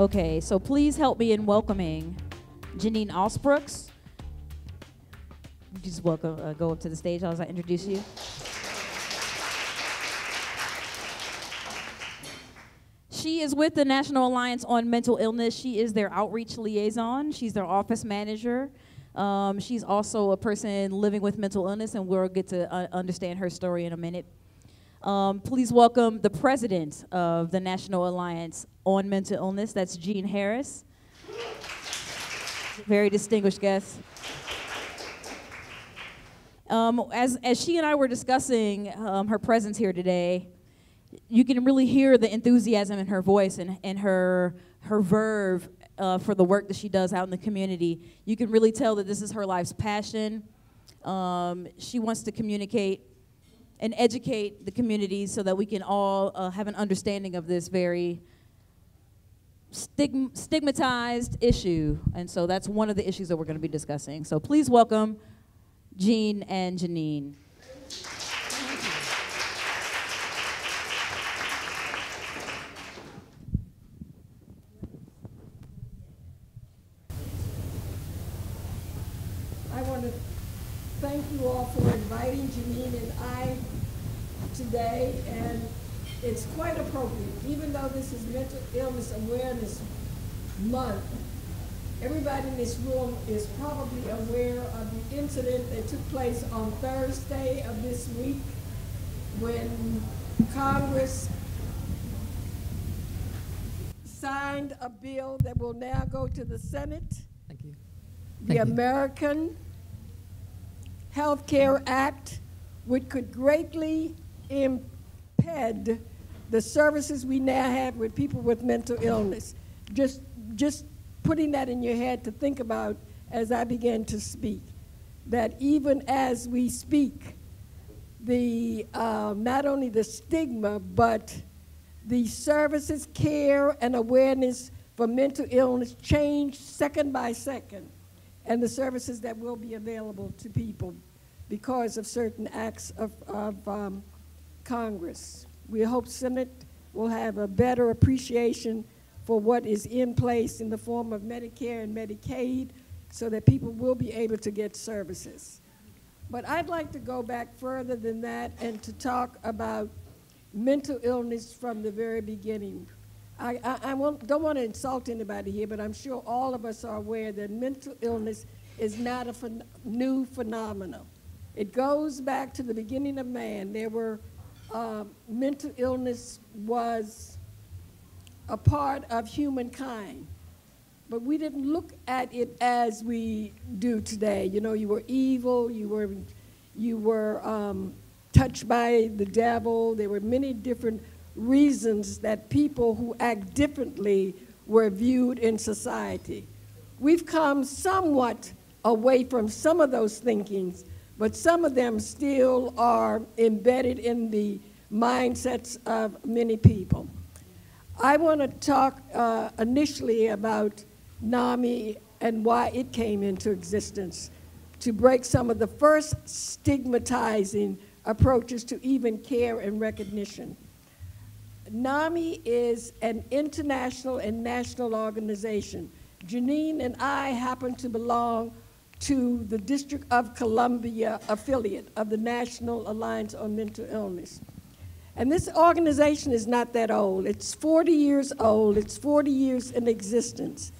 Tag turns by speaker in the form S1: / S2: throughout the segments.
S1: Okay, so please help me in welcoming Janine Osbrooks. Just welcome, go up to the stage as I introduce you. She is with the National Alliance on Mental Illness. She is their outreach liaison. She's their office manager. She's also a person living with mental illness, and we'll get to understand her story in a minute. Please welcome the president of the National Alliance on Mental Illness. That's Jean Harris. Very distinguished guest. As she and I were discussing her presence here today, you can really hear the enthusiasm in her voice and her verve for the work that she does out in the community. You can really tell that this is her life's passion. She wants to communicate and educate the community so that we can all have an understanding of this very stigmatized issue. And so that's one of the issues that we're going to be discussing. So please welcome Jean and Janine.
S2: I want to thank you all for inviting Janine and I today, and it's quite appropriate. Even though this is Mental Illness Awareness Month, everybody in this room is probably aware of the incident that took place on Thursday of this week when Congress signed a bill that will now go to the Senate.
S3: Thank you.
S2: The American Health Care Act, which could greatly impede the services we now have with people with mental illness. Just putting that in your head to think about as I began to speak, that even as we speak, the not only the stigma, but the services, care, and awareness for mental illness change second by second, and the services that will be available to people because of certain acts of Congress. We hope Senate will have a better appreciation for what is in place in the form of Medicare and Medicaid so that people will be able to get services. But I'd like to go back further than that and to talk about mental illness from the very beginning. I don't want to insult anybody here, but I'm sure all of us are aware that mental illness is not a new phenomenon. It goes back to the beginning of man. There were, mental illness was a part of humankind, but we didn't look at it as we do today. You know, you were evil, you were touched by the devil. There were many different reasons that people who act differently were viewed in society. We've come somewhat away from some of those thinkings, but some of them still are embedded in the mindsets of many people. I want to talk initially about NAMI and why it came into existence, to break some of the first stigmatizing approaches to even care and recognition. NAMI is an international and national organization. Janine and I happen to belong to the District of Columbia affiliate of the National Alliance on Mental Illness. And this organization is not that old. It's 40 years old. It's 40 years in existence.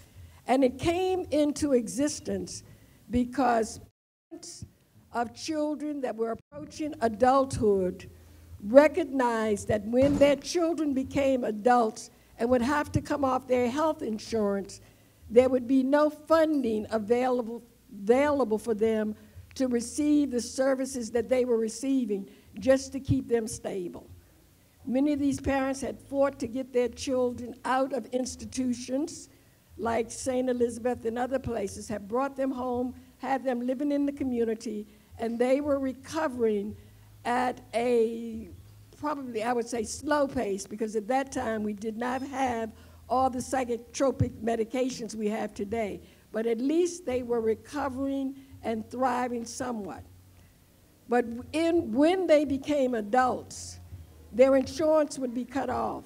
S2: And it came into existence because parents of children that were approaching adulthood recognized that when their children became adults and would have to come off their health insurance, there would be no funding available for them to receive the services that they were receiving just to keep them stable. Many of these parents had fought to get their children out of institutions like St. Elizabeth and other places, have brought them home, had them living in the community, and they were recovering at a, probably I would say slow pace, because at that time we did not have all the psychotropic medications we have today. But at least they were recovering and thriving somewhat. But when they became adults, their insurance would be cut off.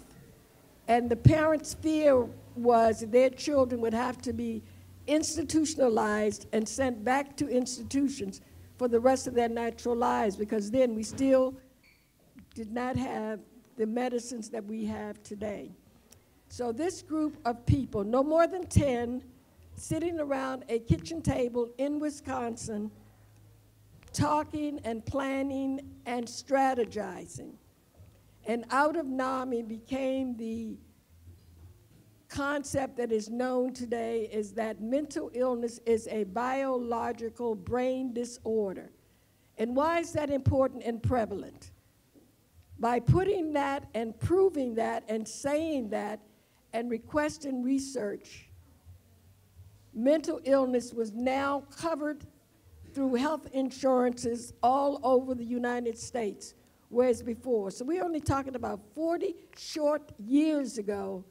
S2: And the parents' fear was their children would have to be institutionalized and sent back to institutions for the rest of their natural lives, because then we still did not have the medicines that we have today. So this group of people, no more than 10, sitting around a kitchen table in Wisconsin, talking and planning and strategizing. And out of NAMI became the concept that is known today, is that mental illness is a biological brain disorder. And why is that important and prevalent? By putting that and proving that and saying that and requesting research, mental illness was now covered through health insurances all over the United States, whereas before. So we're only talking about 40 short years ago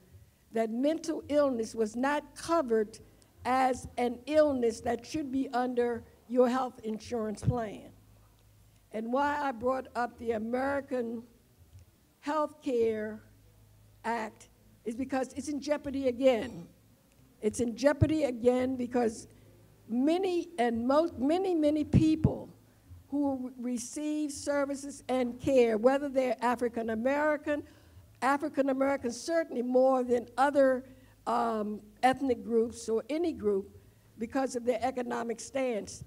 S2: that mental illness was not covered as an illness that should be under your health insurance plan. And why I brought up the American Healthcare Act is because it's in jeopardy again. It's in jeopardy again because many people who receive services and care, whether they're African American certainly more than other ethnic groups or any group because of their economic stance,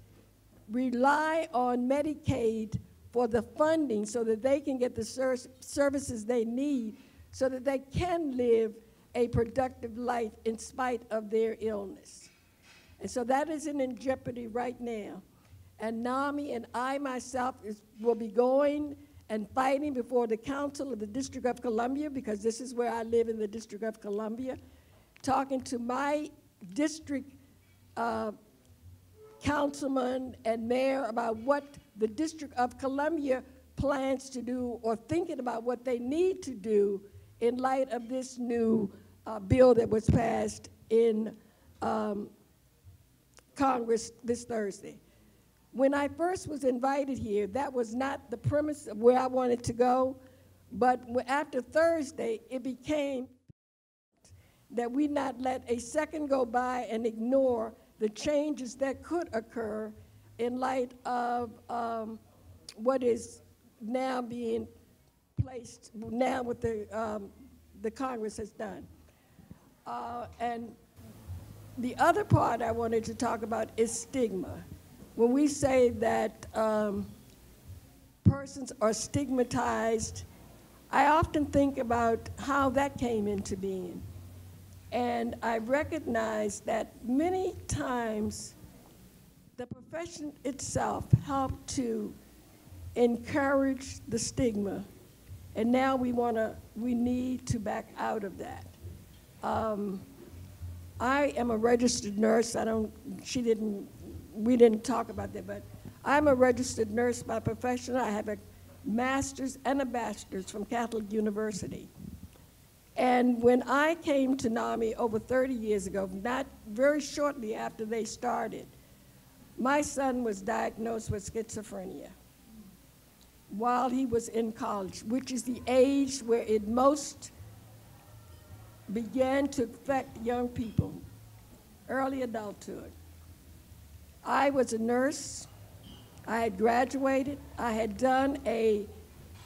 S2: rely on Medicaid for the funding so that they can get the services they need so that they can live a productive life in spite of their illness. And so that is in jeopardy right now. And NAMI and I myself will be going and fighting before the Council of the District of Columbia, because this is where I live in the District of Columbia, talking to my district councilman and mayor about what the District of Columbia plans to do or thinking about what they need to do in light of this new bill that was passed in Congress this Thursday. When I first was invited here, that was not the premise of where I wanted to go, but after Thursday, it became that we not let a second go by and ignore the changes that could occur in light of what is now being placed, now what the Congress has done. And the other part I wanted to talk about is stigma. When we say that persons are stigmatized, I often think about how that came into being. And I recognize that many times the profession itself helped to encourage the stigma, and now we need to back out of that. I am a registered nurse. We didn't talk about that, but I'm a registered nurse by profession. I have a master's and a bachelor's from Catholic University. And when I came to NAMI over 30 years ago, not very shortly after they started, my son was diagnosed with schizophrenia while he was in college, which is the age where it most began to affect young people, early adulthood. I was a nurse. I had graduated. I had done a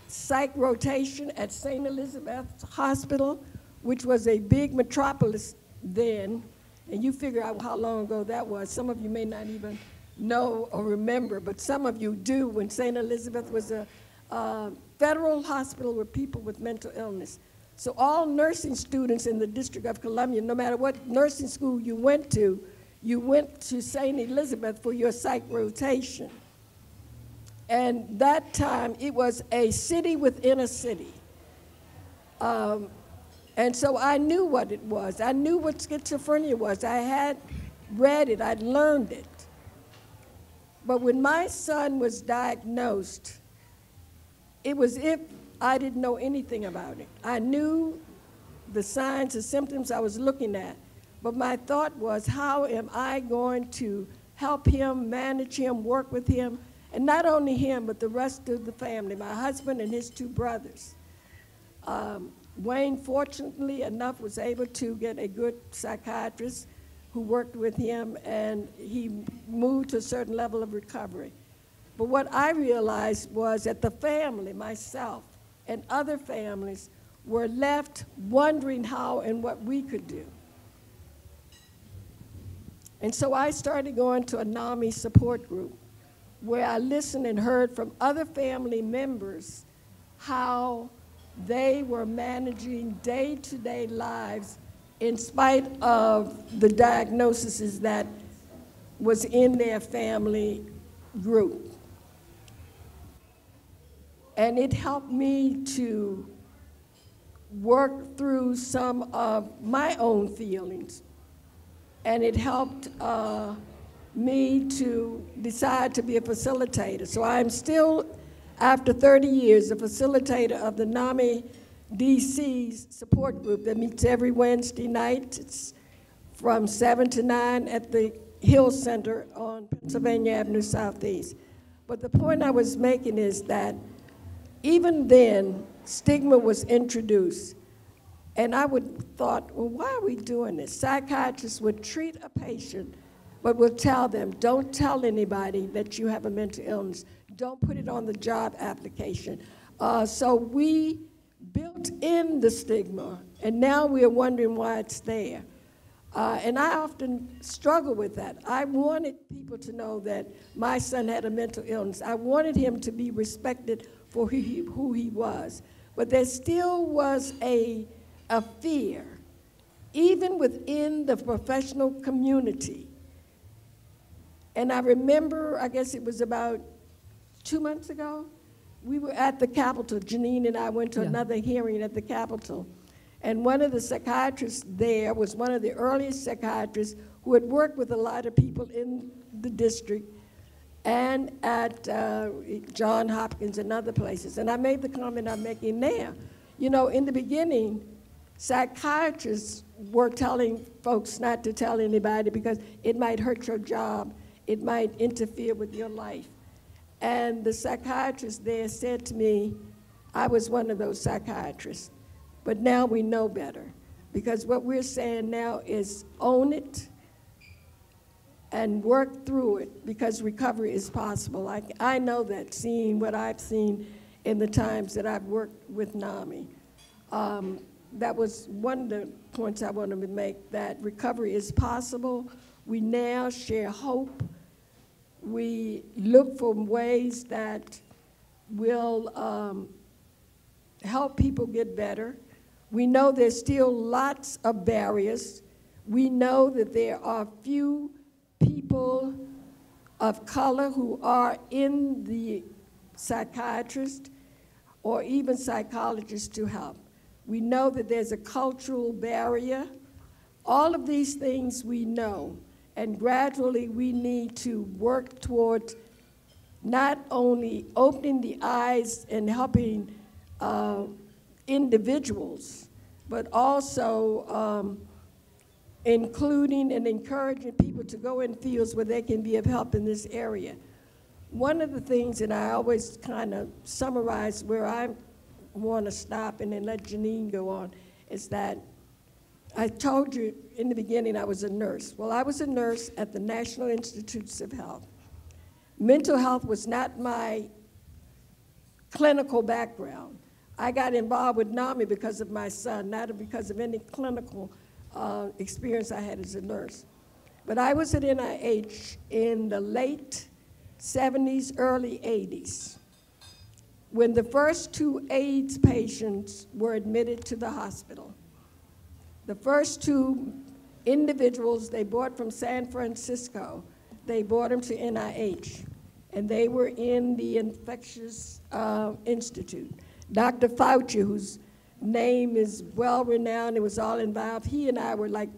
S2: psych rotation at St. Elizabeth's Hospital, which was a big metropolis then, and you figure out how long ago that was. Some of you may not even know or remember, but some of you do, when St. Elizabeth was a federal hospital with people with mental illness. So all nursing students in the District of Columbia, no matter what nursing school you went to St. Elizabeth for your psych rotation. And that time, it was a city within a city. And so I knew what it was. I knew what schizophrenia was. I had read it. I'd learned it. But when my son was diagnosed, it was if I didn't know anything about it. I knew the signs and symptoms I was looking at. But my thought was, how am I going to help him, manage him, work with him, and not only him, but the rest of the family, my husband and his two brothers. Wayne, fortunately enough, was able to get a good psychiatrist who worked with him, and he moved to a certain level of recovery. But what I realized was that the family, myself, and other families were left wondering how and what we could do. And so I started going to a NAMI support group where I listened and heard from other family members how they were managing day-to-day lives in spite of the diagnoses that was in their family group. And it helped me to work through some of my own feelings. And it helped me to decide to be a facilitator. So I'm still, after 30 years, a facilitator of the NAMI DC's support group that meets every Wednesday night. It's from 7 to 9 at the Hill Center on Pennsylvania Avenue Southeast. But the point I was making is that even then, stigma was introduced. And I would thought, well, why are we doing this? Psychiatrists would treat a patient, but would tell them, don't tell anybody that you have a mental illness. Don't put it on the job application. So we built in the stigma, and now we are wondering why it's there. And I often struggle with that. I wanted people to know that my son had a mental illness. I wanted him to be respected for who he was. But there still was a fear, even within the professional community. And I remember, I guess it was about 2 months ago, we were at the Capitol. Janine and I went to another hearing at the Capitol. And one of the psychiatrists there was one of the earliest psychiatrists who had worked with a lot of people in the district and at John Hopkins and other places. And I made the comment I'm making there. You know, in the beginning, psychiatrists were telling folks not to tell anybody because it might hurt your job, it might interfere with your life. And the psychiatrist there said to me, I was one of those psychiatrists, but now we know better, because what we're saying now is own it and work through it, because recovery is possible. I know that, seeing what I've seen in the times that I've worked with NAMI. That was one of the points I wanted to make, that recovery is possible. We now share hope. We look for ways that will help people get better. We know there's still lots of barriers. We know that there are few people of color who are in the psychiatrist or even psychologists to help. We know that there's a cultural barrier. All of these things we know, and gradually we need to work towards not only opening the eyes and helping individuals, but also including and encouraging people to go in fields where they can be of help in this area. One of the things, and I always kind of summarize where I want to stop and then let Janine go on, is that I told you in the beginning I was a nurse. Well, I was a nurse at the National Institutes of Health. Mental health was not my clinical background. I got involved with NAMI because of my son, not because of any clinical experience I had as a nurse. But I was at NIH in the late 70s, early 80s, when the first 2 AIDS patients were admitted to the hospital. The first 2 individuals they brought from San Francisco, they brought them to NIH, and they were in the infectious institute. Dr. Fauci, whose name is well-renowned, it was all involved, he and I were like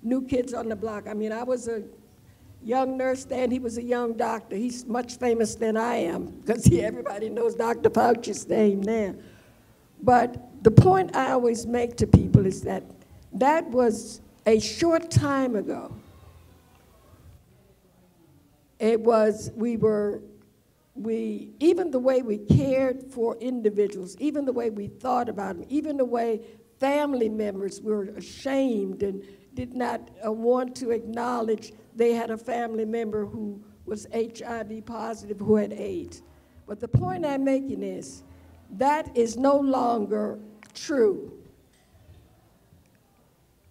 S2: new kids on the block. I mean, I was a young nurse then, he was a young doctor. He's much famous than I am, because everybody knows Dr. Fauci's name now. But the point I always make to people is that that was a short time ago. It was, even the way we cared for individuals, even the way we thought about them, even the way family members were ashamed and did not want to acknowledge they had a family member who was HIV positive, who had AIDS. But the point I'm making is that is no longer true.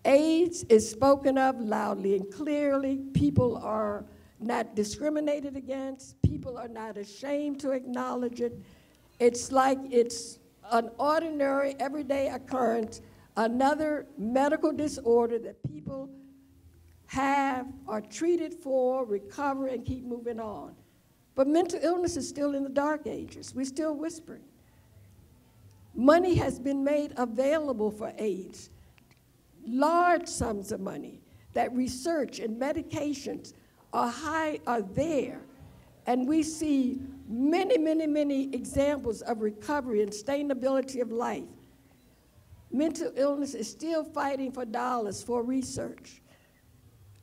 S2: AIDS is spoken of loudly and clearly. People are not discriminated against. People are not ashamed to acknowledge it. It's like it's an ordinary, everyday occurrence, another medical disorder that people have, are treated for, recover, and keep moving on. But mental illness is still in the dark ages. We're still whispering. Money has been made available for AIDS, large sums of money, that research and medications are there. And we see many, many, many examples of recovery and sustainability of life. Mental illness is still fighting for dollars for research,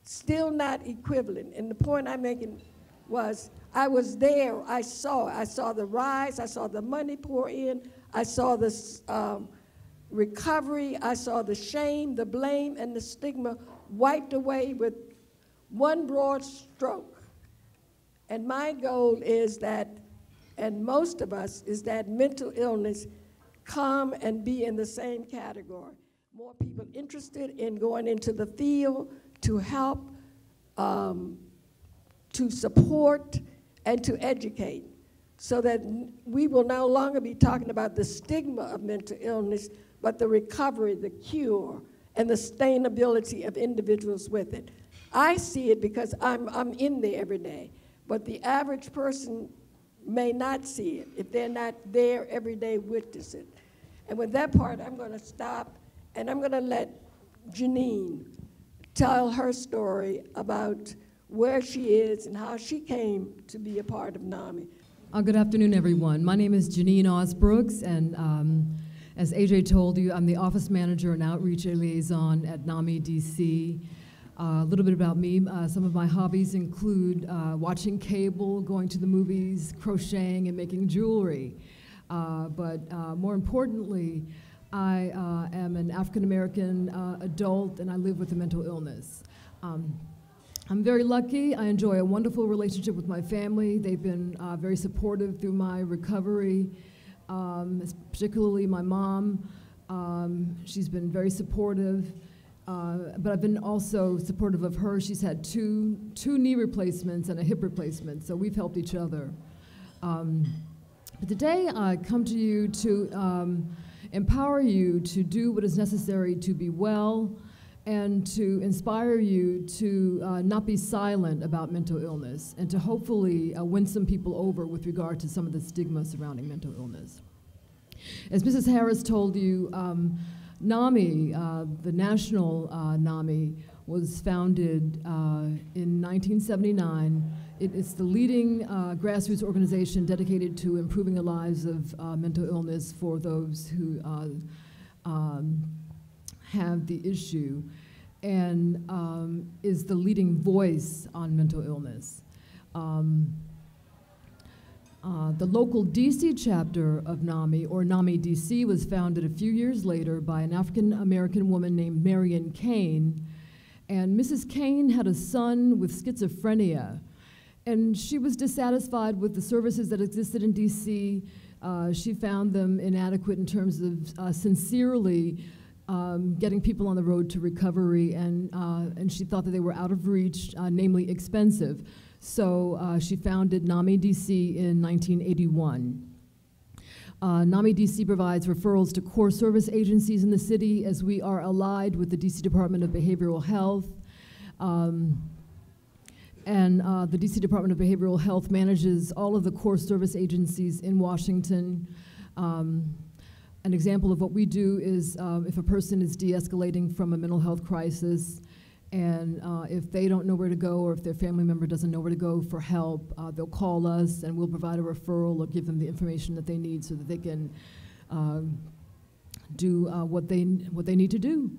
S2: still not equivalent. And the point I'm making was, I was there, I saw the rise, I saw the money pour in, I saw the recovery, I saw the shame, the blame, and the stigma wiped away with one broad stroke. And my goal is that, and most of us, is that mental illness come and be in the same category. More people interested in going into the field to help, to support, and to educate, so that we will no longer be talking about the stigma of mental illness, but the recovery, the cure, and the sustainability of individuals with it. I see it because I'm in there every day, but the average person may not see it if they're not there every day witness it. And with that part, I'm going to stop, and I'm going to let Janine tell her story about where she is and how she came to be a part of NAMI.
S3: Good afternoon, everyone. My name is Janine Osbrooks, and as AJ told you, I'm the office manager and outreach liaison at NAMI DC. A little bit about me. Some of my hobbies include watching cable, going to the movies, crocheting, and making jewelry. But more importantly, I am an African-American adult, and I live with a mental illness. I'm very lucky. I enjoy a wonderful relationship with my family. They've been very supportive through my recovery, particularly my mom. She's been very supportive, but I've been also supportive of her. She's had two knee replacements and a hip replacement, so we've helped each other. But today I come to you to empower you to do what is necessary to be well, and to inspire you to not be silent about mental illness, and to hopefully win some people over with regard to some of the stigma surrounding mental illness. As Mrs. Harris told you, NAMI, the national NAMI, was founded in 1979. It's the leading grassroots organization dedicated to improving the lives of mental illness for those who have the issue, and is the leading voice on mental illness. The local DC chapter of NAMI, or NAMI DC, was founded a few years later by an African-American woman named Marion Kane. And Mrs. Kane had a son with schizophrenia, and she was dissatisfied with the services that existed in DC. She found them inadequate in terms of sincerely getting people on the road to recovery, and she thought that they were out of reach, namely expensive. So she founded NAMI DC in 1981. NAMI DC provides referrals to core service agencies in the city, as we are allied with the DC Department of Behavioral Health. The DC Department of Behavioral Health manages all of the core service agencies in Washington. An example of what we do is if a person is de-escalating from a mental health crisis, and if they don't know where to go, or if their family member doesn't know where to go for help, they'll call us and we'll provide a referral or give them the information that they need so that they can do what they need to do.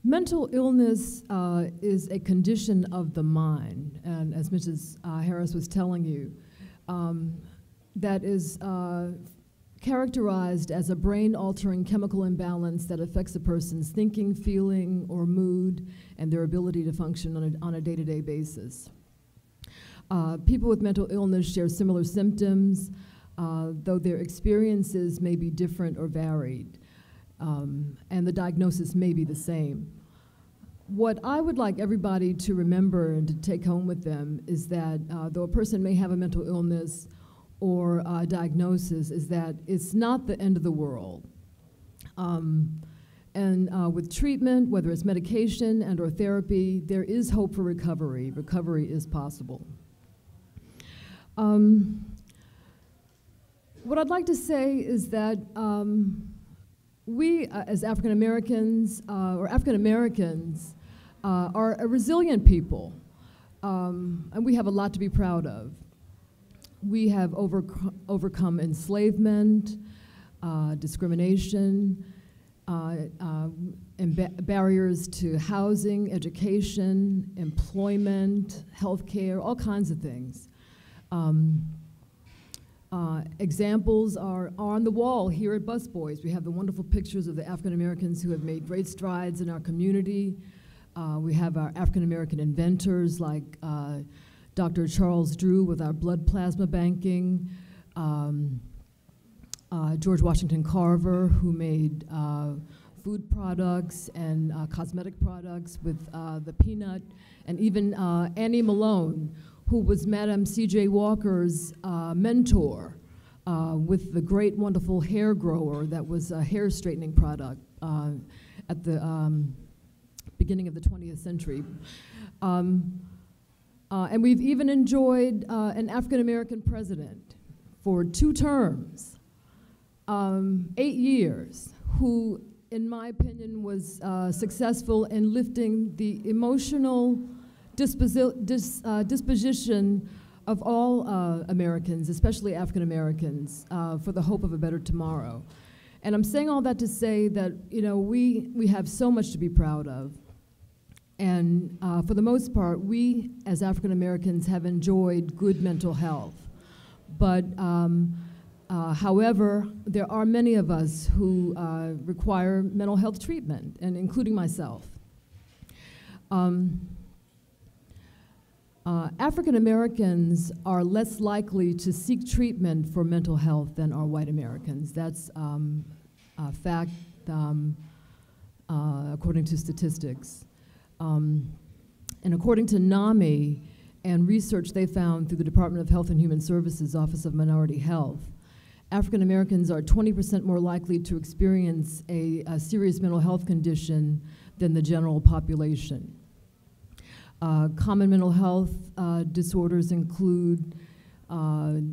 S3: Mental illness is a condition of the mind, and as Mrs. Harris was telling you, that is characterized as a brain-altering chemical imbalance that affects a person's thinking, feeling, or mood, and their ability to function on a day-to-day basis. People with mental illness share similar symptoms, though their experiences may be different or varied, and the diagnosis may be the same. What I would like everybody to remember and to take home with them is that though a person may have a mental illness or a diagnosis, is that it's not the end of the world. With treatment, whether it's medication and or therapy, there is hope for recovery. Recovery is possible. What I'd like to say is that we, as African Americans, or African Americans, are a resilient people, and we have a lot to be proud of. We have overcome enslavement, discrimination, and barriers to housing, education, employment, healthcare, all kinds of things. Examples are on the wall here at Busboys. We have the wonderful pictures of the African Americans who have made great strides in our community. We have our African American inventors like Dr. Charles Drew with our blood plasma banking, George Washington Carver, who made food products and cosmetic products with the peanut, and even Annie Malone, who was Madam C.J. Walker's mentor with the great, wonderful hair grower that was a hair straightening product at the beginning of the 20th century. And we've even enjoyed an African-American president for 2 terms, 8 years, who, in my opinion, was successful in lifting the emotional disposition of all Americans, especially African Americans, for the hope of a better tomorrow. And I'm saying all that to say that, you know, we have so much to be proud of. And for the most part, we as African Americans have enjoyed good mental health. But however, there are many of us who require mental health treatment, and including myself. African Americans are less likely to seek treatment for mental health than are white Americans. That's a fact according to statistics. And according to NAMI and research they found through the Department of Health and Human Services Office of Minority Health, African Americans are 20% more likely to experience a serious mental health condition than the general population. Common mental health disorders include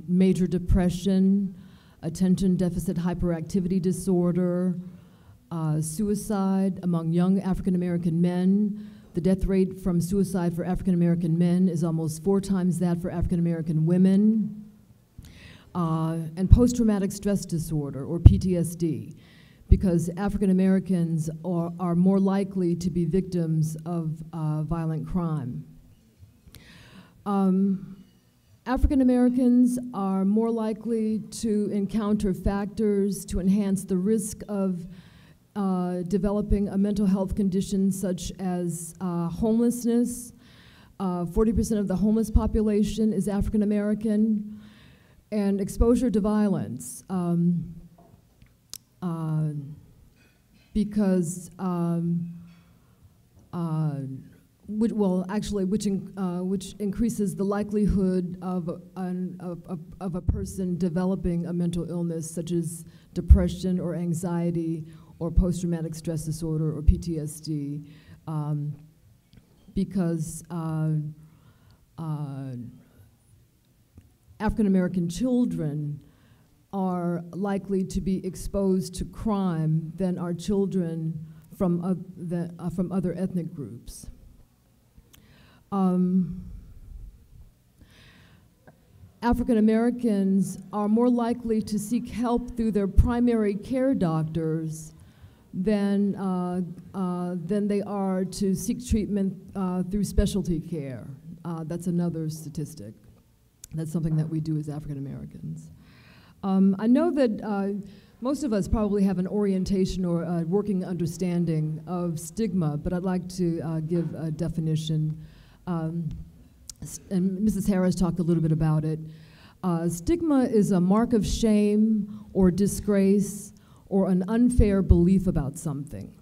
S3: major depression, attention deficit hyperactivity disorder, suicide among young African American men. The death rate from suicide for African American men is almost 4 times that for African American women. And post-traumatic stress disorder, or PTSD, because African Americans are more likely to be victims of violent crime. African Americans are more likely to encounter factors to enhance the risk of developing a mental health condition such as homelessness. 40% of the homeless population is African American, and exposure to violence. Because which increases the likelihood of a person developing a mental illness such as depression or anxiety or post-traumatic stress disorder or PTSD, because African American children are likely to be exposed to crime than are children from other ethnic groups. African Americans are more likely to seek help through their primary care doctors than they are to seek treatment through specialty care. That's another statistic. That's something that we do as African Americans. I know that most of us probably have an orientation or a working understanding of stigma, but I'd like to give a definition. And Mrs. Harris talked a little bit about it. Stigma is a mark of shame or disgrace or an unfair belief about something.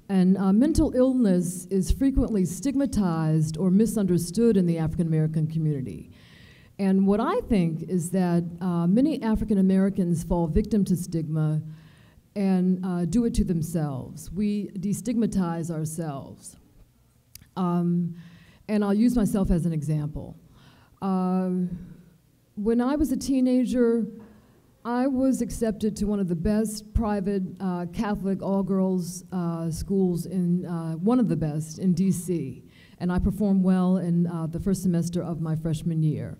S3: And mental illness is frequently stigmatized or misunderstood in the African American community. And what I think is that many African Americans fall victim to stigma and do it to themselves. We destigmatize ourselves. And I'll use myself as an example. When I was a teenager, I was accepted to one of the best private Catholic all-girls schools in, one of the best in DC. And I performed well in the first semester of my freshman year.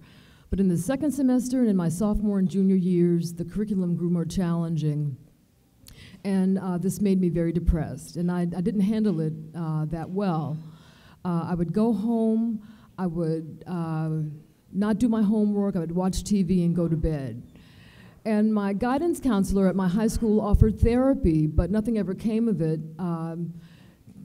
S3: But in the second semester and in my sophomore and junior years, the curriculum grew more challenging. And this made me very depressed. And I didn't handle it that well. I would go home, I would not do my homework, I would watch TV and go to bed. And my guidance counselor at my high school offered therapy, but nothing ever came of it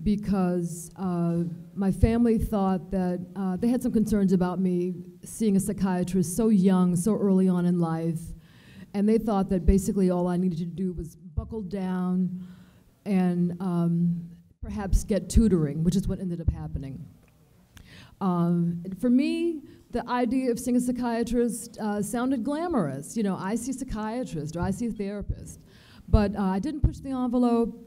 S3: because my family thought that they had some concerns about me seeing a psychiatrist so young, so early on in life. And they thought that basically all I needed to do was buckle down and perhaps get tutoring, which is what ended up happening. For me, the idea of seeing a psychiatrist sounded glamorous. You know, I see a psychiatrist or I see a therapist. But I didn't push the envelope.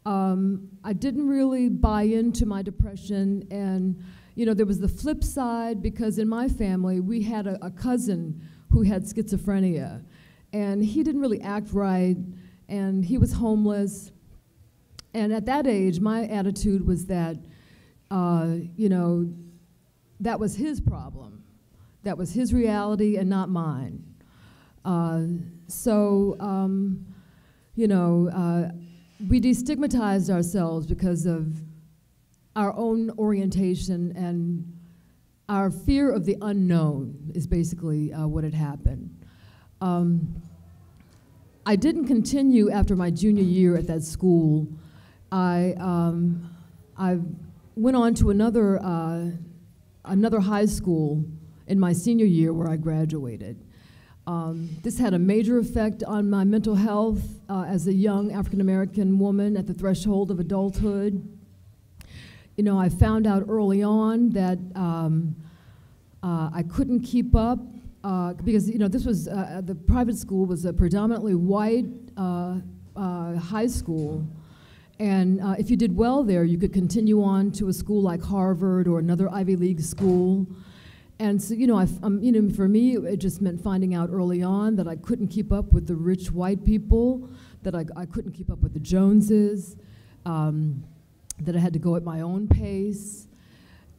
S3: I didn't really buy into my depression. And, you know, there was the flip side because in my family, we had a cousin who had schizophrenia. And he didn't really act right. And he was homeless. And at that age, my attitude was that, you know, that was his problem. That was his reality and not mine. You know, we destigmatized ourselves because of our own orientation, and our fear of the unknown is basically what had happened. I didn't continue after my junior year at that school. I went on to another high school in my senior year where I graduated. This had a major effect on my mental health as a young African-American woman at the threshold of adulthood. You know, I found out early on that I couldn't keep up because, you know, this was, the private school was a predominantly white high school. And if you did well there, you could continue on to a school like Harvard or another Ivy League school. And so, you know, you know, for me, it just meant finding out early on that I couldn't keep up with the rich white people, that I couldn't keep up with the Joneses, that I had to go at my own pace,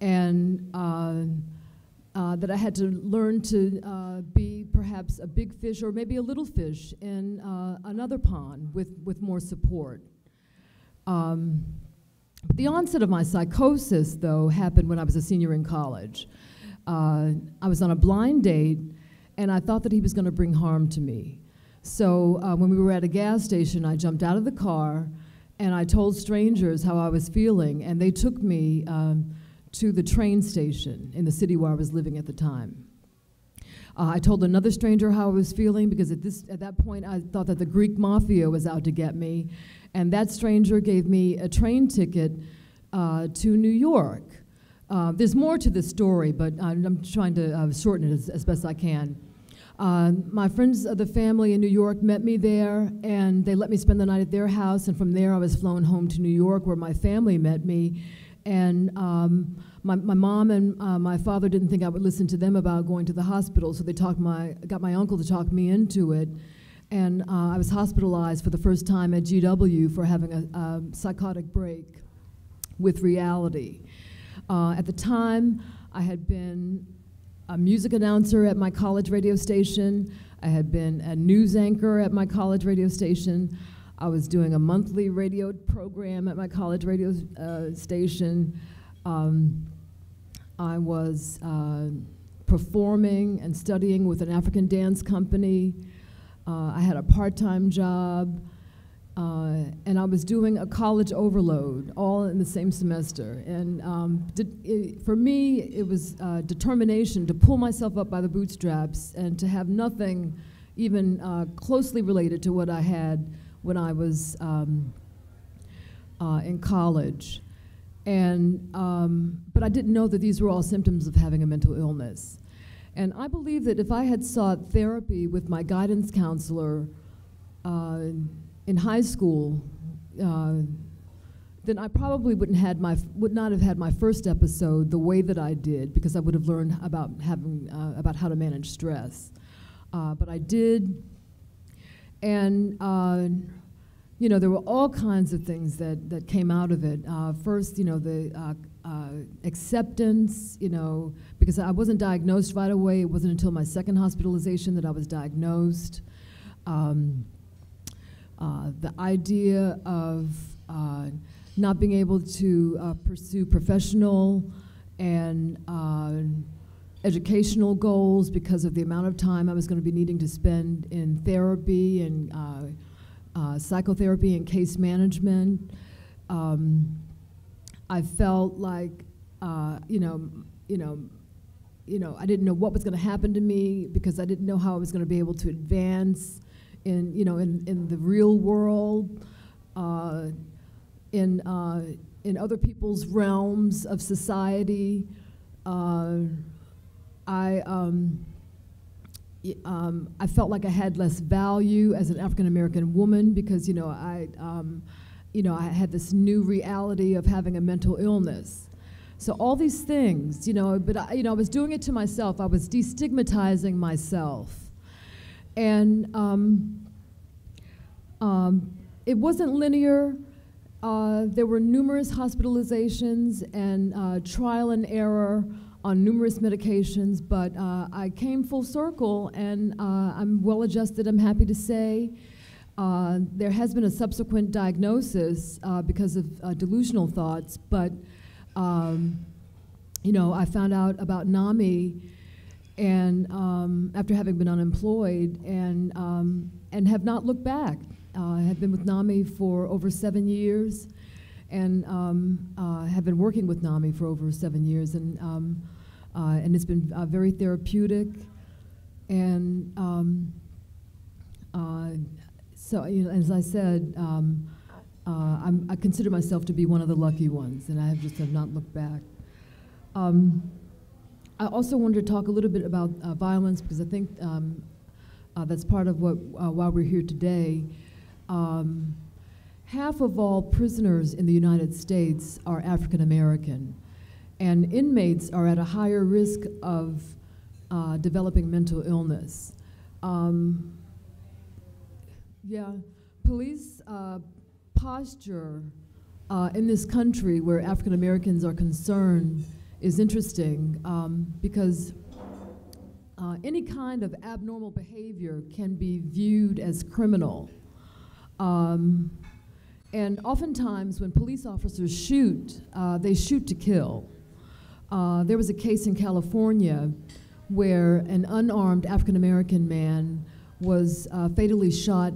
S3: and that I had to learn to be perhaps a big fish or maybe a little fish in another pond with more support. The onset of my psychosis, though, happened when I was a senior in college. I was on a blind date, and I thought that he was going to bring harm to me. So when we were at a gas station, I jumped out of the car, and I told strangers how I was feeling, and they took me to the train station in the city where I was living at the time. I told another stranger how I was feeling because at that point I thought that the Greek mafia was out to get me, and that stranger gave me a train ticket to New York. There's more to this story, but I'm trying to shorten it as best I can. My friends of the family in New York met me there, and they let me spend the night at their house, and from there I was flown home to New York where my family met me. And my mom and my father didn't think I would listen to them about going to the hospital, so they got my uncle to talk me into it. And I was hospitalized for the first time at GW for having a psychotic break with reality. At the time, I had been a music announcer at my college radio station. I had been a news anchor at my college radio station. I was doing a monthly radio program at my college radio station. I was performing and studying with an African dance company. I had a part-time job, and I was doing a college overload all in the same semester. And for me, it was determination to pull myself up by the bootstraps and to have nothing even closely related to what I had when I was in college. And, but I didn't know that these were all symptoms of having a mental illness. And I believe that if I had sought therapy with my guidance counselor in high school, then I probably would not have had my first episode the way that I did, because I would have learned about how to manage stress. But I did, and you know, there were all kinds of things that came out of it. First, you know, the acceptance, you know, because I wasn't diagnosed right away. It wasn't until my second hospitalization that I was diagnosed. The idea of not being able to pursue professional and educational goals because of the amount of time I was going to be needing to spend in therapy and psychotherapy and case management. I felt like, I didn't know what was going to happen to me because I didn't know how I was going to be able to advance in the real world, in other people's realms of society. I felt like I had less value as an African American woman because I had this new reality of having a mental illness. So all these things, but I was doing it to myself. I was destigmatizing myself. And it wasn't linear. There were numerous hospitalizations and trial and error on numerous medications, but I came full circle, and I'm well adjusted, I'm happy to say. There has been a subsequent diagnosis because of delusional thoughts, but I found out about NAMI and after having been unemployed, and have not looked back. I have been with NAMI for over 7 years, and have been working with NAMI for over 7 years, and it's been very therapeutic. And so, as I said, I consider myself to be one of the lucky ones, and I have not looked back. I also wanted to talk a little bit about violence, because I think that's part of what why we're here today. Half of all prisoners in the United States are African American, and inmates are at a higher risk of developing mental illness. Police posture in this country where African Americans are concerned is interesting, because any kind of abnormal behavior can be viewed as criminal. And oftentimes when police officers shoot, they shoot to kill. There was a case in California where an unarmed African American man was fatally shot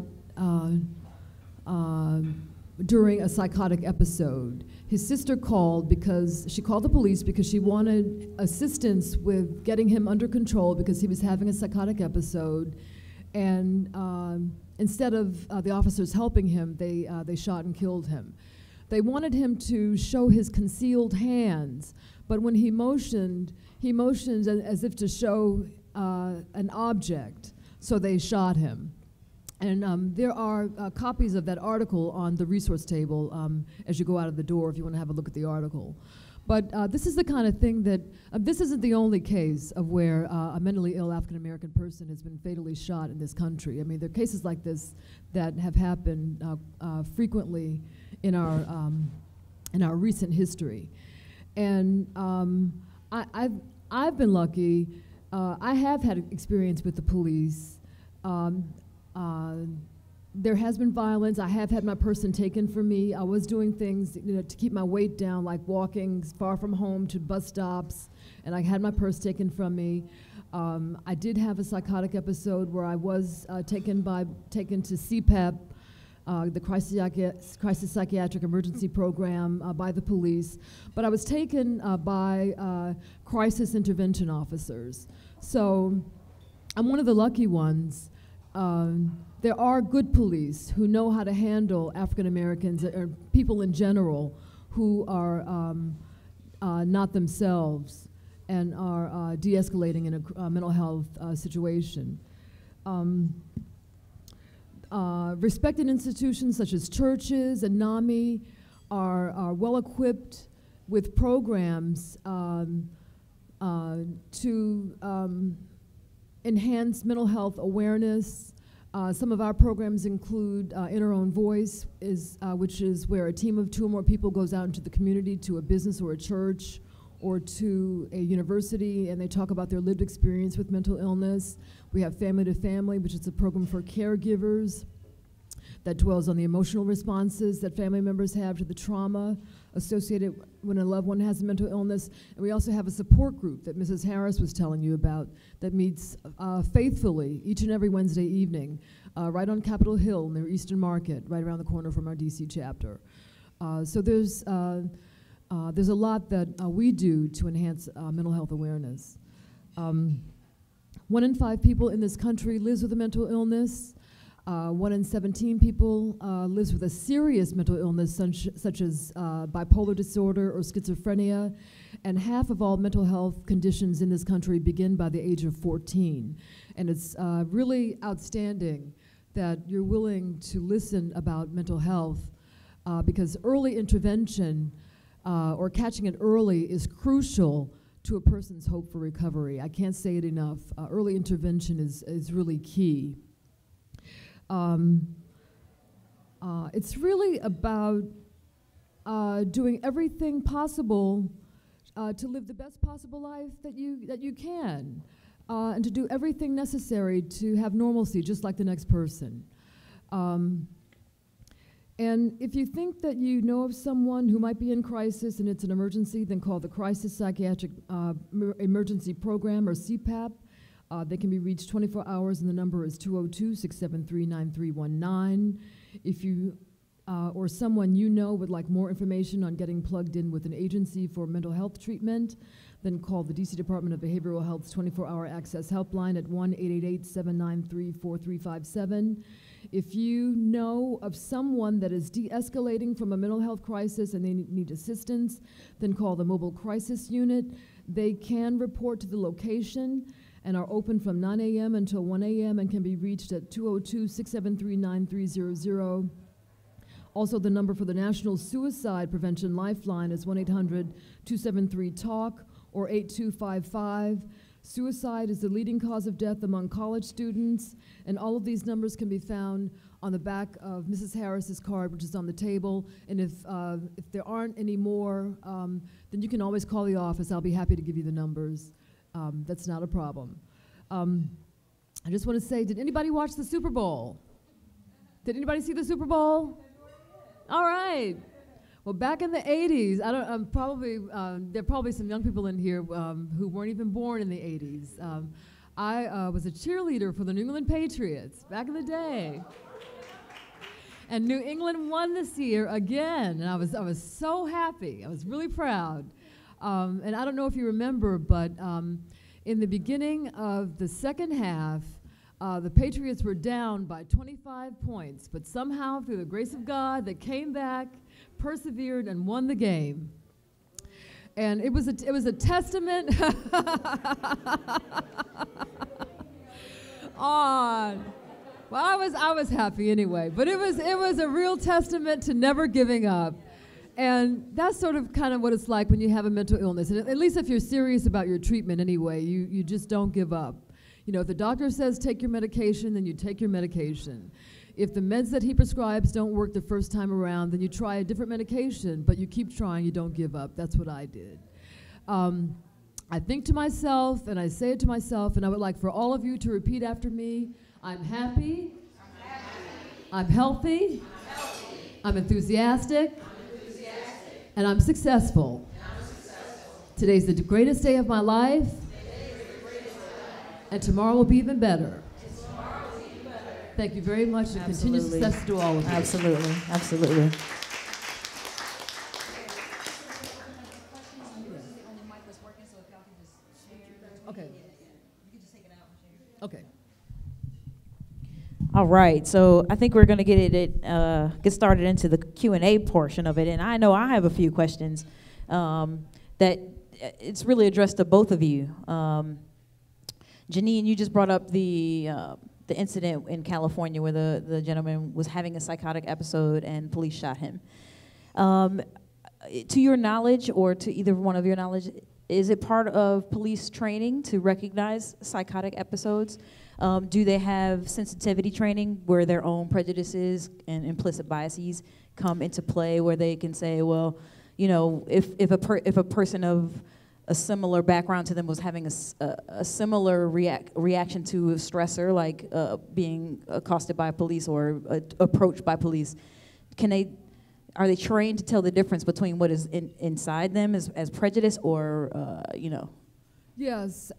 S3: during a psychotic episode. His sister called the police because she wanted assistance with getting him under control because he was having a psychotic episode. And instead of the officers helping him, they shot and killed him. They wanted him to show his concealed hands, but when he motioned as if to show an object, so they shot him. And there are copies of that article on the resource table as you go out of the door if you want to have a look at the article. But this is the kind of thing that, this isn't the only case of where a mentally ill African-American person has been fatally shot in this country. I mean, there are cases like this that have happened frequently in our recent history. And I've been lucky. I have had experience with the police. There has been violence. I have had my person taken from me. I was doing things to keep my weight down, like walking far from home to bus stops and I had my purse taken from me. I did have a psychotic episode where I was taken to CPEP, the Crisis Psychiatric Emergency Program, by the police, but I was taken by crisis intervention officers. So I'm one of the lucky ones. There are good police who know how to handle African Americans or people in general who are not themselves and are de-escalating in a mental health situation. Respected institutions such as churches and NAMI are well equipped with programs to enhance mental health awareness. Some of our programs include In Our Own Voice, which is where a team of 2 or more people goes out into the community to a business or a church or to a university, and they talk about their lived experience with mental illness. We have Family to Family, which is a program for caregivers that dwells on the emotional responses that family members have to the trauma associated when a loved one has a mental illness. And we also have a support group that Mrs. Harris was telling you about that meets faithfully each and every Wednesday evening right on Capitol Hill near Eastern Market, right around the corner from our DC chapter. So there's a lot that we do to enhance mental health awareness. 1 in 5 people in this country lives with a mental illness. 1 in 17 people lives with a serious mental illness such as bipolar disorder or schizophrenia, and half of all mental health conditions in this country begin by the age of 14. And it's really outstanding that you're willing to listen about mental health because early intervention or catching it early is crucial to a person's hope for recovery. I can't say it enough. Early intervention is really key. It's really about doing everything possible to live the best possible life that you can, and to do everything necessary to have normalcy, just like the next person. And if you think that you know of someone who might be in crisis and it's an emergency, then call the Crisis Psychiatric Emergency Program, or CPAP. They can be reached 24 hours, and the number is 202-673-9319. If you or someone you know would like more information on getting plugged in with an agency for mental health treatment, then call the DC Department of Behavioral Health's 24-hour access helpline at 1-888-793-4357. If you know of someone that is de-escalating from a mental health crisis and they need assistance, then call the Mobile Crisis Unit. They can report to the location and are open from 9 a.m. until 1 a.m. and can be reached at 202-673-9300. Also, the number for the National Suicide Prevention Lifeline is 1-800-273-TALK or 8255. Suicide is the leading cause of death among college students, and all of these numbers can be found on the back of Mrs. Harris's card, which is on the table. And if there aren't any more, then you can always call the office. I'll be happy to give you the numbers. That's not a problem. I just want to say, did anybody watch the Super Bowl? Did anybody see the Super Bowl? All right. Well, back in the 80s, there are probably some young people in here who weren't even born in the 80s. I was a cheerleader for the New England Patriots back in the day. And New England won this year again, and I was so happy. I was really proud. And I don't know if you remember, but in the beginning of the second half, the Patriots were down by 25 points, but somehow, through the grace of God, they came back, persevered, and won the game. And it was a testament on. Well, I was happy anyway, but it was a real testament to never giving up. And that's sort of kind of what it's like when you have a mental illness. And at least if you're serious about your treatment anyway, you just don't give up. You know, if the doctor says take your medication, then you take your medication. If the meds that he prescribes don't work the first time around, then you try a different medication, but you keep trying, you don't give up. That's what I did. I think to myself, and I say it to myself, and I would like for all of you to repeat after me: I'm happy, I'm healthy, I'm enthusiastic, and I'm successful. Today's the greatest day of my life, and tomorrow will be even better. Thank you very much, and continued success to all of you.
S1: Absolutely, absolutely.
S3: Okay. Okay.
S1: All right, so I think we're going to get started into the Q&A portion of it, and I know I have a few questions that it's really addressed to both of you. Janine, you just brought up the incident in California where the gentleman was having a psychotic episode and police shot him. To your knowledge, or to either one of your knowledge, is it part of police training to recognize psychotic episodes? Do they have sensitivity training where their own prejudices and implicit biases come into play, where they can say, well, you know, if a person of a similar background to them was having a similar reaction to a stressor, like being accosted by police or approached by police, are they trained to tell the difference between what is inside them as prejudice or, you know?
S3: Yes.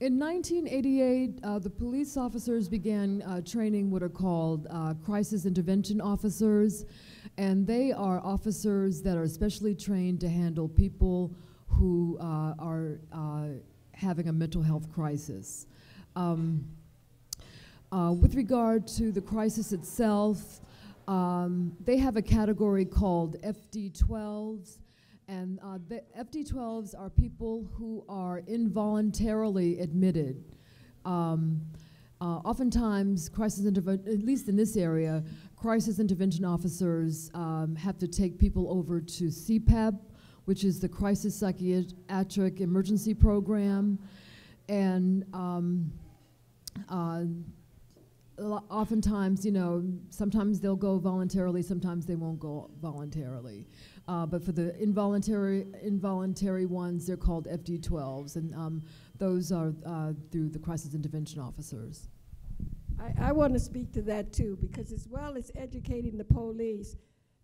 S3: In 1988, the police officers began training what are called crisis intervention officers, and they are officers that are specially trained to handle people who are having a mental health crisis. With regard to the crisis itself, they have a category called FD-12s, and the FD-12s are people who are involuntarily admitted. Oftentimes, at least in this area, crisis intervention officers have to take people over to CPAP, which is the Crisis Psychiatric Emergency Program, and oftentimes, you know, sometimes they'll go voluntarily, sometimes they won't go voluntarily. But for the involuntary ones, they're called FD-12s, and those are through the crisis intervention officers.
S2: I want to speak to that too, because as well as educating the police,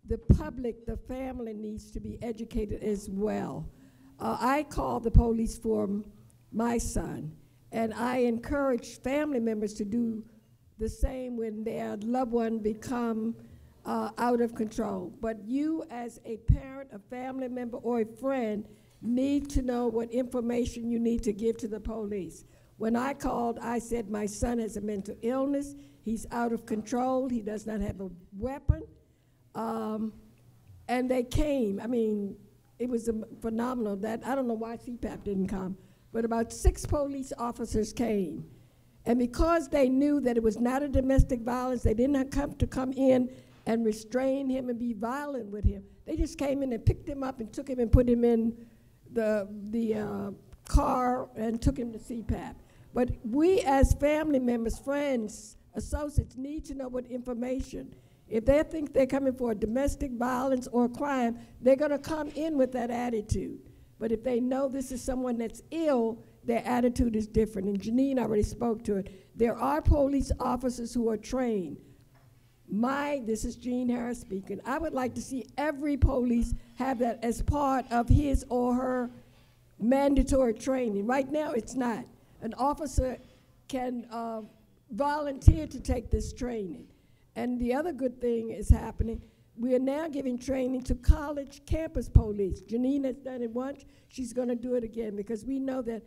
S2: the public, the family needs to be educated as well. I called the police for my son, and I encourage family members to do the same when their loved one become out of control. But you as a parent, a family member, or a friend need to know what information you need to give to the police. When I called, I said my son has a mental illness, he's out of control, he does not have a weapon, and they came. I mean, it was phenomenal. That I don't know why CPAP didn't come, but about 6 police officers came. And because they knew that it was not a domestic violence, they didn't come in and restrain him and be violent with him. They just came in and picked him up and took him and put him in the car and took him to CPAP. But we as family members, friends, associates need to know what information. If they think they're coming for a domestic violence or a crime, they're going to come in with that attitude. But if they know this is someone that's ill, their attitude is different. And Janine already spoke to it. There are police officers who are trained. This is Jean Harris speaking. I would like to see every police have that as part of his or her mandatory training. Right now, it's not. An officer can volunteer to take this training. And the other good thing is happening. We are now giving training to college campus police. Janine has done it once. She's going to do it again, because we know that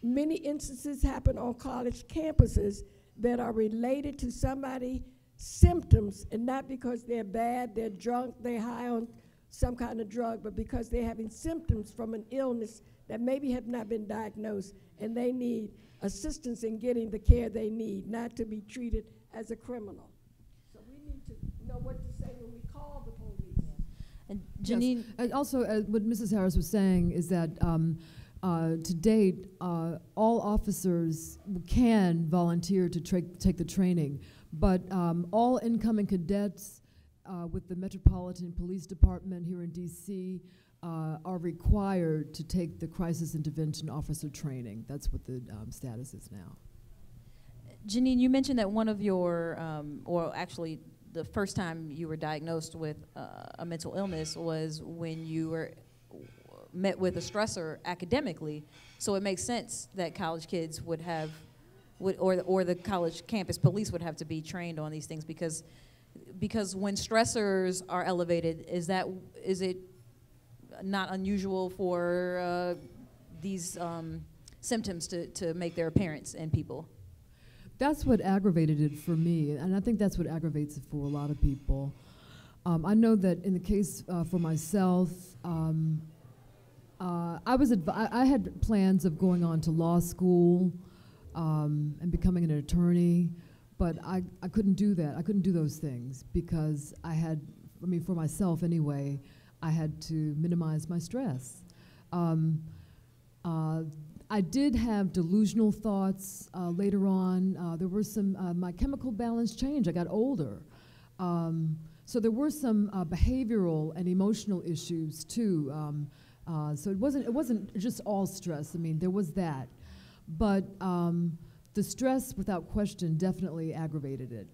S2: many instances happen on college campuses that are related to somebody's symptoms, and not because they're bad, they're drunk, they're high on some kind of drug, but because they're having symptoms from an illness that maybe have not been diagnosed, and they need assistance in getting the care they need, not to be treated as a criminal. So we need to know what to say when we call the police.
S1: And Janine,
S3: yes. And also, what Mrs. Harris was saying is that to date, all officers can volunteer to take the training, but all incoming cadets with the Metropolitan Police Department here in D.C. Are required to take the crisis intervention officer training. That's what the status is now.
S1: Janine, you mentioned that one of your, or actually the first time you were diagnosed with a mental illness was when you were met with a stressor academically. So it makes sense that college kids would have, or the college campus police would have to be trained on these things, because when stressors are elevated, is it not unusual for these symptoms to make their appearance in people?
S3: That's what aggravated it for me, and I think that's what aggravates it for a lot of people. I know that in the case for myself, I had plans of going on to law school and becoming an attorney, but I couldn't do that. I couldn't do those things because for myself anyway, I had to minimize my stress. I did have delusional thoughts later on. There were some, my chemical balance changed. I got older. So there were some behavioral and emotional issues too. So it wasn't just all stress. I mean, there was that. But the stress, without question, definitely aggravated it.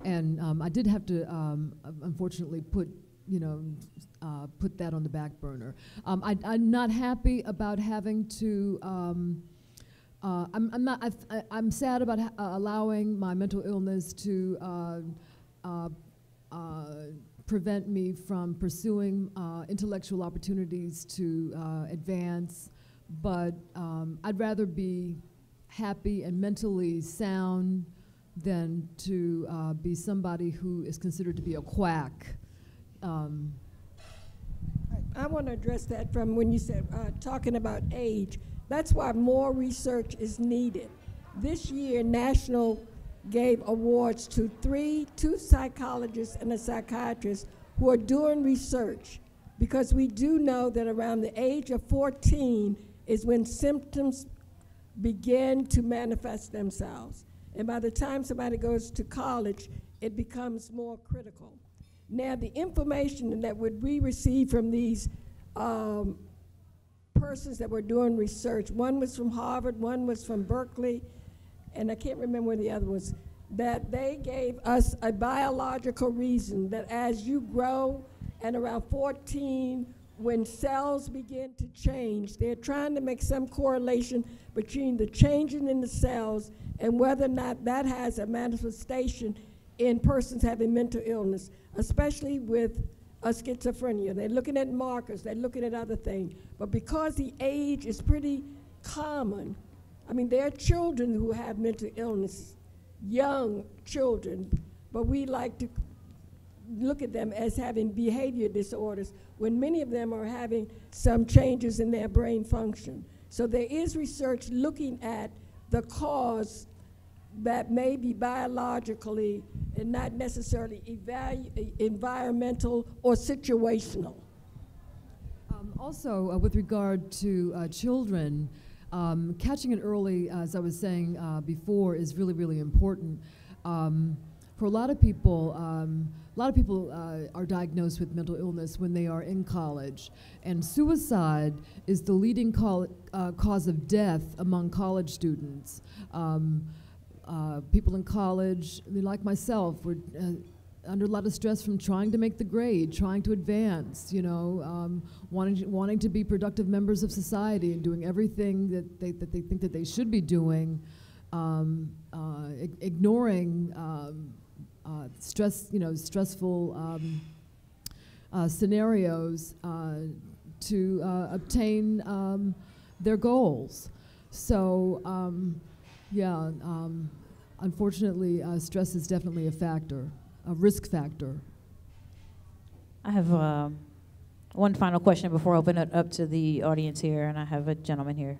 S3: And I did have to, unfortunately, put that on the back burner. I'm not happy about having to. I'm sad about allowing my mental illness to prevent me from pursuing intellectual opportunities to advance. But I'd rather be happy and mentally sound than to be somebody who is considered to be a quack.
S2: I want to address that from when you said talking about age. That's why more research is needed. This year, National gave awards to two psychologists and a psychiatrist who are doing research, because we do know that around the age of 14 is when symptoms begin to manifest themselves. And by the time somebody goes to college, it becomes more critical. Now, the information that we received from these persons that were doing research, one was from Harvard, one was from Berkeley, and I can't remember where the other was, that they gave us a biological reason that as you grow and around 14, when cells begin to change, they're trying to make some correlation between the changing in the cells and whether or not that has a manifestation in persons having mental illness, especially with schizophrenia. They're looking at markers, they're looking at other things. But because the age is pretty common, I mean, there are children who have mental illness, young children, but we like to look at them as having behavior disorders when many of them are having some changes in their brain function. So there is research looking at the cause that may be biologically and not necessarily environmental or situational.
S3: Also, with regard to children, catching it early, as I was saying before, is really, really important. For a lot of people are diagnosed with mental illness when they are in college, and suicide is the leading cause of death among college students. People in college, I mean, like myself, were under a lot of stress from trying to make the grade, trying to advance, wanting to be productive members of society and doing everything that they think that they should be doing, ignoring stressful scenarios to obtain their goals. So, unfortunately, stress is definitely a factor, a risk factor.
S1: I have one final question before I open it up to the audience here, and I have a gentleman here.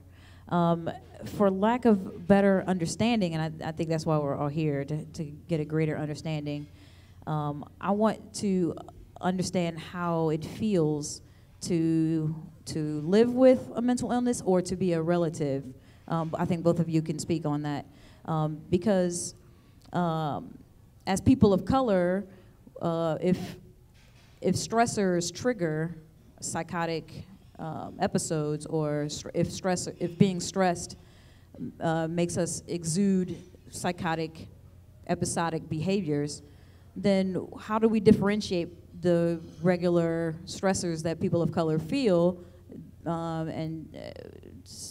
S1: For lack of better understanding, and I think that's why we're all here, to get a greater understanding, I want to understand how it feels to live with a mental illness or to be a relative. I think both of you can speak on that. Because as people of color, if stressors trigger psychotic episodes, or if being stressed makes us exude psychotic episodic behaviors, then how do we differentiate the regular stressors that people of color feel and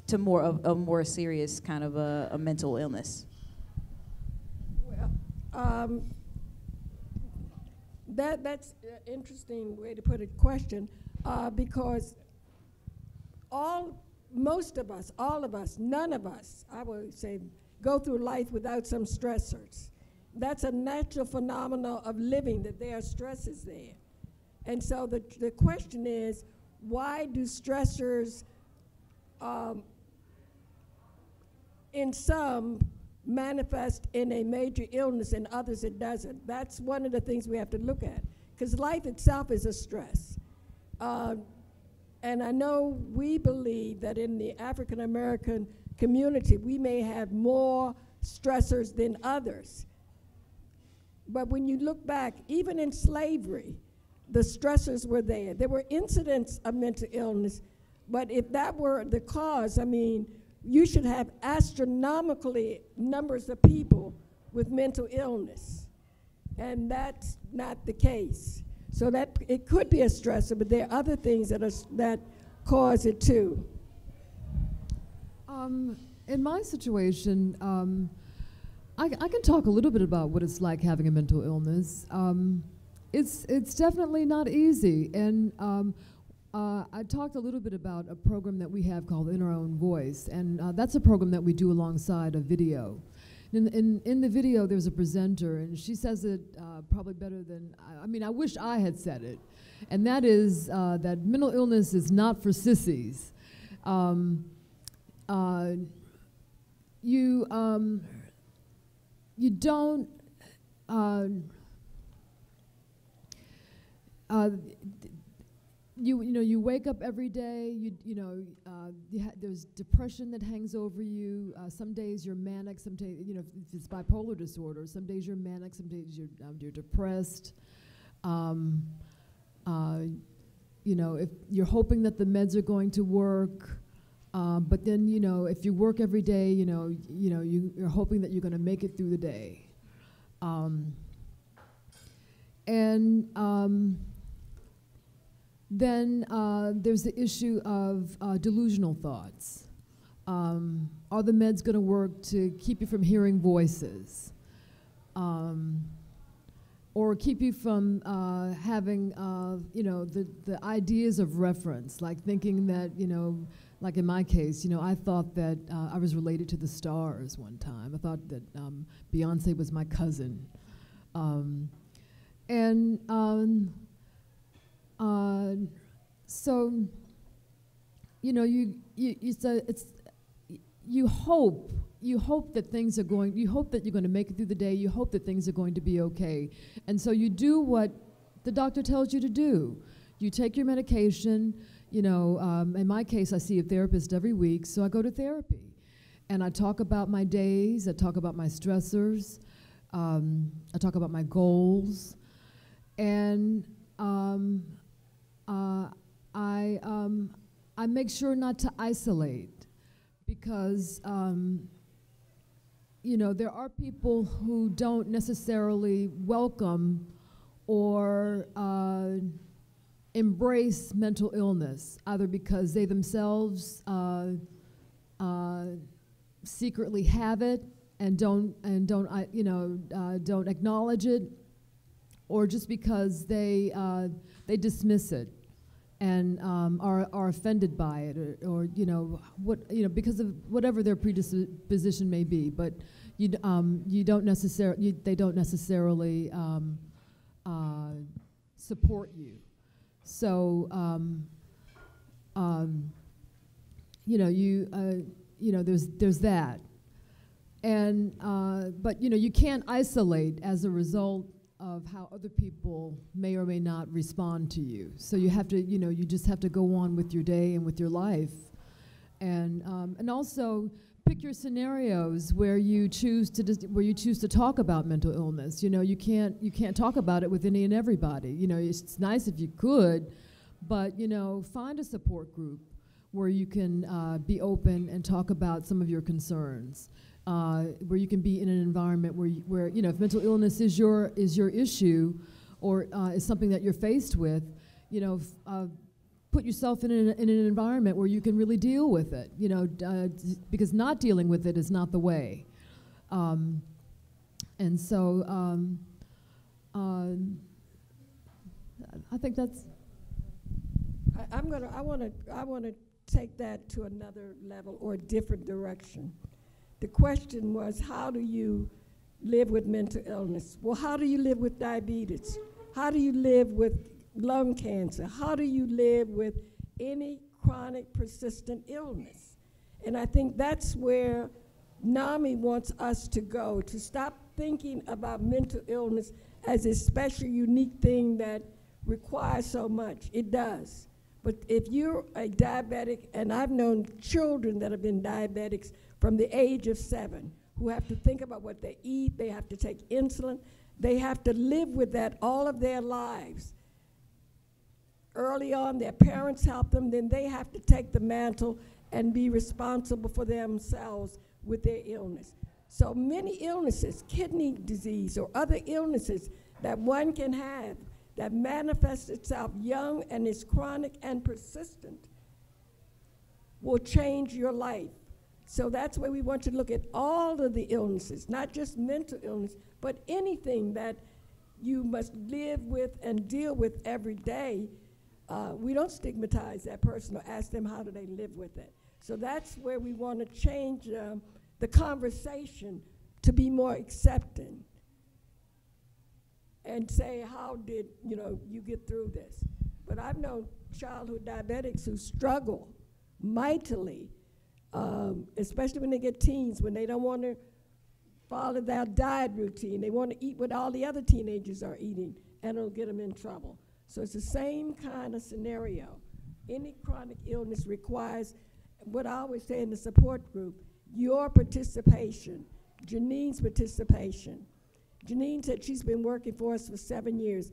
S1: to more of a more serious kind of a mental illness?
S2: Well, that's an interesting way to put a question, because most of us, all of us, none of us, I would say, go through life without some stressors. That's a natural phenomenon of living, that there are stresses there. And so the question is, why do stressors in some manifest in a major illness and others it doesn't? That's one of the things we have to look at, because life itself is a stress. And I know we believe that in the African American community, we may have more stressors than others. But when you look back, even in slavery, the stressors were there. There were incidents of mental illness, but if that were the cause, I mean, you should have astronomically numbers of people with mental illness. And that's not the case. So that it could be a stressor, but there are other things that cause it too.
S3: In my situation, I can talk a little bit about what it's like having a mental illness. It's definitely not easy, and I talked a little bit about a program that we have called In Our Own Voice, and that's a program that we do alongside a video. In the video, there's a presenter, and she says it probably better than, I mean, I wish I had said it, and that is that mental illness is not for sissies. You don't, you wake up every day, there's depression that hangs over you. Some days you're manic, some days, if it's bipolar disorder, some days you're manic, some days you're depressed. If you're hoping that the meds are going to work, but then, if you work every day, you're hoping that you're going to make it through the day. Then there's the issue of delusional thoughts. Are the meds going to work to keep you from hearing voices? Or keep you from having, the ideas of reference, like thinking that, like in my case, I thought that I was related to the stars one time. I thought that Beyonce was my cousin. So, you hope that things are going, you hope that you're going to make it through the day, you hope that things are going to be okay. And so you do what the doctor tells you to do. You take your medication, in my case, I see a therapist every week, so I go to therapy. And I talk about my days, I talk about my stressors, I talk about my goals, and I make sure not to isolate, because there are people who don't necessarily welcome or embrace mental illness, either because they themselves secretly have it and don't acknowledge it, or just because they dismiss it and are offended by it, or because of whatever their predisposition may be. But they don't necessarily support you. So there's that, and but you can't isolate as a result of how other people may or may not respond to you. So you have to, you just have to go on with your day and with your life, and also pick your scenarios where you choose to talk about mental illness. You can't talk about it with any and everybody. It's nice if you could, but find a support group where you can be open and talk about some of your concerns. Where you can be in an environment where if mental illness is your issue, or is something that you're faced with, put yourself in an environment where you can really deal with it, you know, because not dealing with it is not the way. And so I think that's.
S2: I want to take that to another level or a different direction. The question was, how do you live with mental illness? Well, how do you live with diabetes? How do you live with lung cancer? How do you live with any chronic persistent illness? And I think that's where NAMI wants us to go, to stop thinking about mental illness as a special, unique thing that requires so much. It does. But if you're a diabetic, and I've known children that have been diabetics from the age of 7, who have to think about what they eat, they have to take insulin, they have to live with that all of their lives. Early on, their parents help them, then they have to take the mantle and be responsible for themselves with their illness. So many illnesses, kidney disease or other illnesses that one can have that manifests itself young and is chronic and persistent, will change your life. So that's why we want to look at all of the illnesses, not just mental illness, but anything that you must live with and deal with every day. We don't stigmatize that person or ask them how do they live with it. So that's where we want to change the conversation to be more accepting and say, how did you get through this? But I've known childhood diabetics who struggle mightily, especially when they get teens, when they don't want to follow their diet routine. They want to eat what all the other teenagers are eating, and it'll get them in trouble. So it's the same kind of scenario. Any chronic illness requires, what I always say in the support group, your participation, Janine's participation. Janine said she's been working for us for 7 years.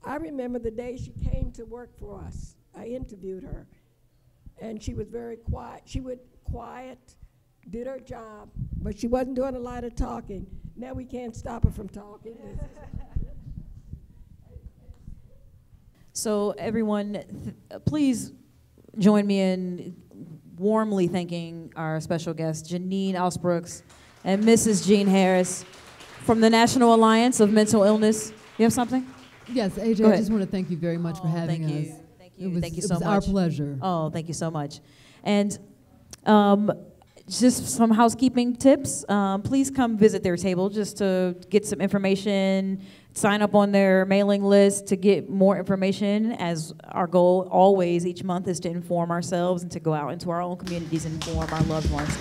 S2: I remember the day she came to work for us. I interviewed her, and she was very quiet. She would quiet, did her job, but she wasn't doing a lot of talking. Now we can't stop her from talking.
S1: So everyone, please join me in warmly thanking our special guests, Janine Osbrooks and Mrs. Jean Harris from the National Alliance of Mental Illness. You have something?
S3: Yes, AJ, I just want to thank you very much for having us.
S1: Thank you. Thank you so much.
S3: It was our pleasure.
S1: Oh, thank you so much. And just some housekeeping tips. Please come visit their table just to get some information, sign up on their mailing list to get more information, as our goal always each month is to inform ourselves and to go out into our own communities and inform our loved ones.